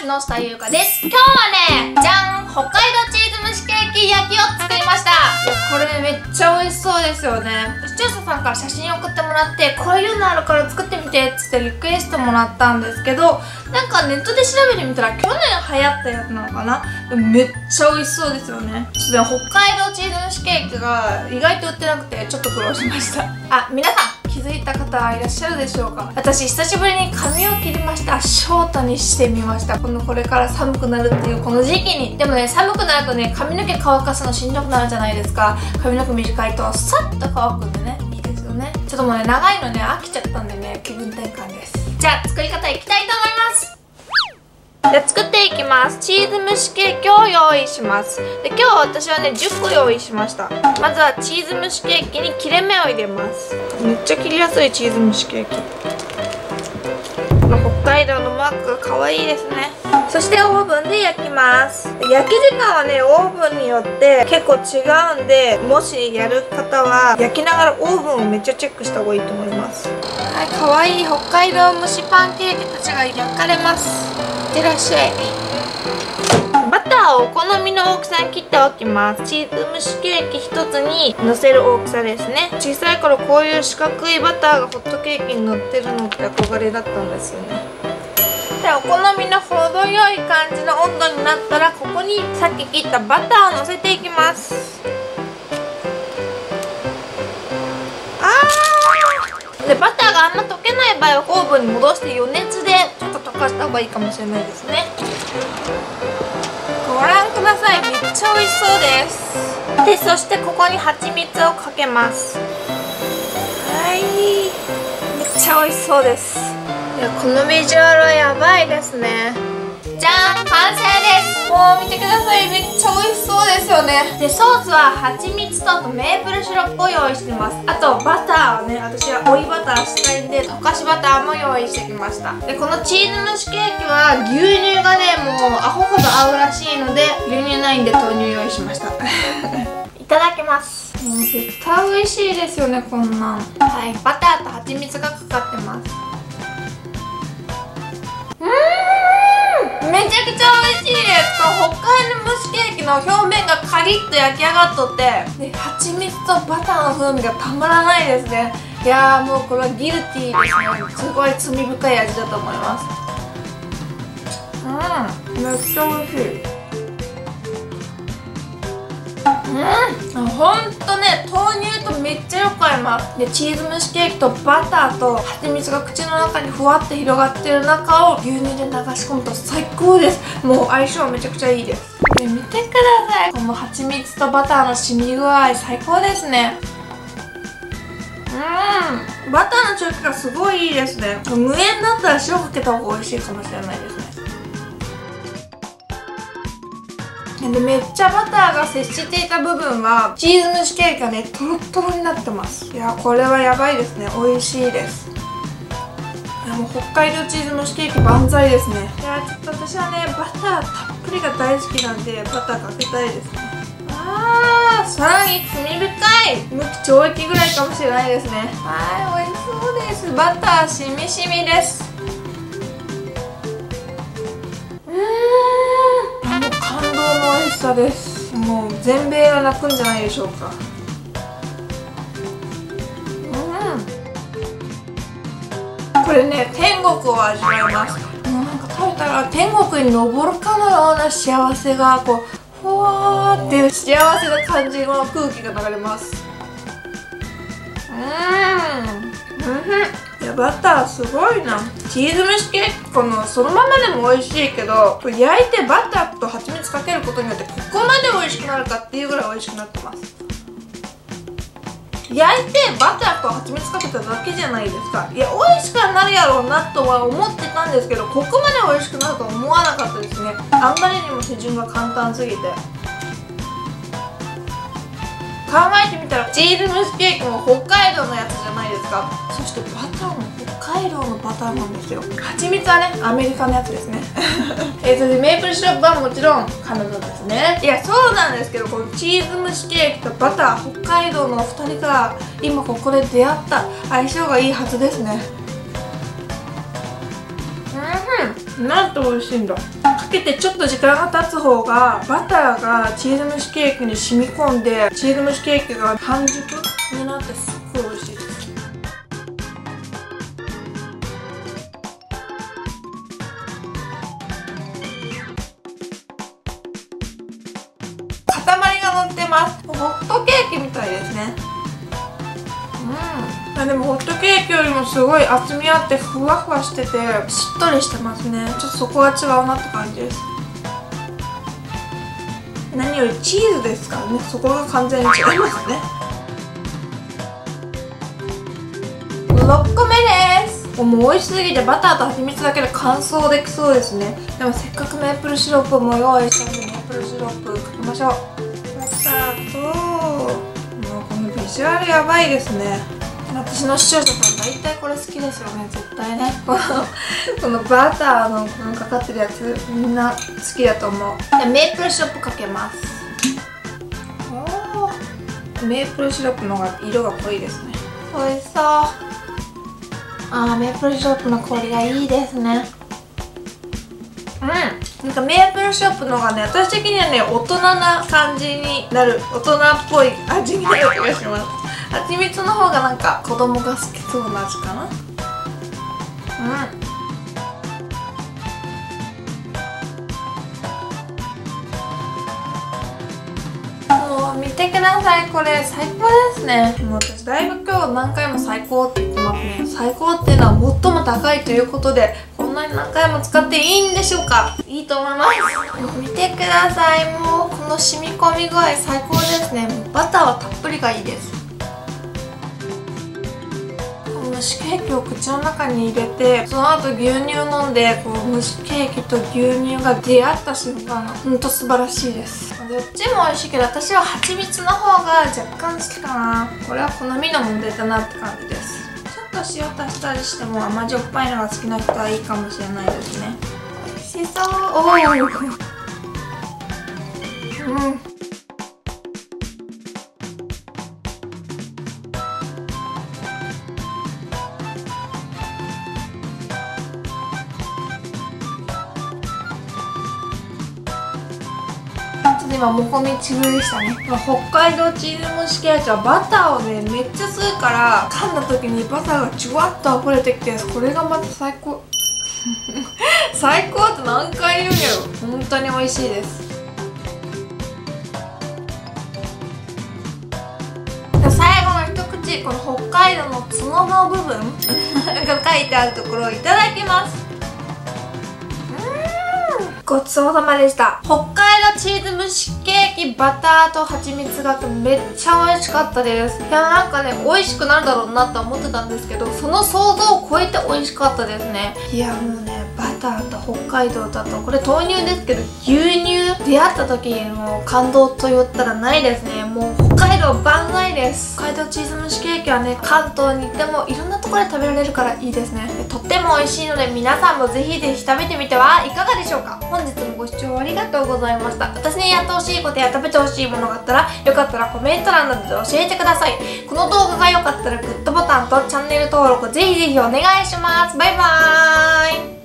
木下優香です。今日はね、じゃん、北海道チーズ蒸しケーキ焼きを作りました。これめっちゃ美味しそうですよね。視聴者さんから写真送ってもらって、こういうのあるから作ってみてっつってリクエストもらったんですけど、なんかネットで調べてみたら去年流行ったやつなのかな。めっちゃ美味しそうですよね。ちょっとね、北海道チーズ蒸しケーキが意外と売ってなくてちょっと苦労しました。あ、皆さん気づいた方いらっしゃるでしょうか。私久しぶりに髪を切りました。ショートにしてみました。これから寒くなるっていうこの時期に。でもね、寒くなるとね、髪の毛乾かすのしんどくなるじゃないですか。髪の毛短いとさっと乾くんでね、いいですよね。ちょっともうね、長いのね飽きちゃったんでね、気分転換です。じゃあ作り方いきたいと思います。じゃあ作っていきます。チーズ蒸しケーキを用意します。で、今日私はね10個用意しました。まずはチーズ蒸しケーキに切れ目を入れます。めっちゃ切りやすいチーズ蒸しケーキ。この北海道のマークが可愛いですね。そしてオーブンで焼きます。焼き時間はね、オーブンによって結構違うんで、もしやる方は焼きながらオーブンをめっちゃチェックした方がいいと思います。はい、可愛い北海道蒸しパンケーキたちが焼かれます。いってらっしゃい。バターをお好みの大きさに切っておきます。チーズ蒸しケーキ1つにのせる大きさですね。小さい頃こういう四角いバターがホットケーキに乗ってるのって憧れだったんですよね。で、お好みの程よい感じの温度になったら、ここにさっき切ったバターをのせていきます。で、バターがあんま溶けない場合はオーブンに戻して余熱でちょっと溶かした方がいいかもしれないですね。ご覧ください、めっちゃ美味しそうです。で、そしてここに蜂蜜をかけます。はい、めっちゃ美味しそうです。いや、このビジュアルはやばいですね。じゃーん、完成です。もう見てください、めっちゃ美味しそうですよね。で、ソースは蜂蜜とあとメープルシロップを用意してます。あとバターをね、私は追いバターしたいんで溶かしバターも用意してきました。で、このチーズ蒸しケーキは牛乳がね、もうアホほど合うらしいので、牛乳ないんで豆乳用意しました。いただきます。もう絶対美味しいですよね、こんなん。はい、バターと蜂蜜がかかってます。めちゃくちゃ美味しいです。この北海道蒸しケーキの表面がカリッと焼き上がっとって、で、蜂蜜とバターの風味がたまらないですね。いやー、もうこれはギルティーですね。すごい罪深い味だと思います。めっちゃ美味しい。ほんとね、豆乳とめっちゃよく合います。で、チーズ蒸しケーキとバターと蜂蜜が口の中にふわって広がってる中を牛乳で流し込むと最高です。もう相性めちゃくちゃいいです。で、見てください、この蜂蜜とバターの染み具合最高ですね。バターの調子がすごいいいですね。無塩だったら塩かけた方が美味しいかもしれないですね。で、めっちゃバターが接していた部分はチーズ蒸しケーキがね、トロットロになってます。いや、これはやばいですね。美味しいです。いや、もう北海道チーズ蒸しケーキ万歳ですね。いや、ちょっと私はね、バターたっぷりが大好きなんでバターかけたいですね。さらに罪深い無期懲役ぐらいかもしれないですね。はい、美味しそうです。バターしみしみです。感動の美味しさです。もう全米が泣くんじゃないでしょうか。これね、天国を味わいます。もうなんか食べたら天国に登るかのような幸せがこうふわーっていう幸せな感じの空気が流れます。いや、バターすごいな。チーズ蒸しケーキ、このそのままでも美味しいけど、これ焼いてバターと蜂蜜かけることによってここまで美味しくなるかっていうぐらい美味しくなってます。焼いてバターと蜂蜜かけただけじゃないですか。いや、美味しくはなるやろうなとは思ってたんですけど、ここまで美味しくなるとは思わなかったですね。あんまりにも手順が簡単すぎて。考えてみたらチーズ蒸しケーキも北海道のやつじゃないですか。そしてバターも北海道のバターなんですよ。蜂蜜はね、アメリカのやつですね。それでメープルシロップはもちろんカナダですね。いや、そうなんですけど、このチーズ蒸しケーキとバター、北海道の2人が今ここで出会った相性がいいはずですね。なんと美味しいんだ。かけてちょっと時間が経つ方がバターがチーズ蒸しケーキに染み込んで、チーズ蒸しケーキが半熟になってすっごい美味しいです。塊が乗ってます。ホットケーキみたいですね。でもホットケーキよりもすごい厚みあってふわふわしててしっとりしてますね。ちょっとそこが違うなって感じです。何よりチーズですからね、そこが完全に違いますね。6個目です。もう美味しすぎてバターと蜂蜜だけで乾燥できそうですね。でもせっかくメープルシロップも用意したのでメープルシロップかけましょう。バターともうこのビジュアルやばいですね。私の視聴者さん大体これ好きですよね、絶対ね。このバターのこのかかってるやつみんな好きだと思う。でメープルシロップかけます。メープルシロップの方が色が濃いですね。美味しそう。メープルシロップの香りがいいですね。なんかメープルシロップの方がね、私的にはね、大人な感じになる、大人っぽい味になる気がします。蜂蜜の方がなんか子供が好きそうな味かな。もう見てください、これ最高ですね。もう私だいぶ今日何回も最高って言ってますね。最高っていうのは最も高いということで、こんなに何回も使っていいんでしょうか。いいと思います。見てください、もうこの染み込み具合最高ですね。もうバターはたっぷりがいいです。蒸しケーキを口の中に入れて、その後牛乳飲んで、こう蒸しケーキと牛乳が出会った瞬間がほんと素晴らしいです。どっちも美味しいけど、私は蜂蜜の方が若干好きかな。これは好みの問題だなって感じです。ちょっと塩足したりしても甘じょっぱいのが好きな人はいいかもしれないですね。美味しそう。今もこみちぐでしたね。北海道チーズ蒸しケーキはバターをねめっちゃ吸うから噛んだ時にバターがジュワッと溢れてきて、これがまた最高。最高って何回言うんやろ。本当に美味しいです。最後の一口、この北海道の角の部分が書いてあるところをいただきます。ごちそうさまでした。北海道チーズ蒸しケーキバターと蜂蜜がめっちゃ美味しかったです。いやなんかね美味しくなるだろうなと思ってたんですけど、その想像を超えて美味しかったですね。いやもうねバターと北海道だとこれ豆乳ですけど、牛乳出会った時の感動と言ったらないですね。もう北海道万歳です。北海道チーズ蒸しケーキはね関東に行ってもいろんなところで食べられるからいいですね。とっても美味しいので皆さんもぜひぜひ食べてみてはいかがでしょうか。本日もご視聴ありがとうございました。私にやってほしいことや食べてほしいものがあったらよかったらコメント欄などで教えてください。この動画が良かったらグッドボタンとチャンネル登録ぜひぜひお願いします。バイバーイ。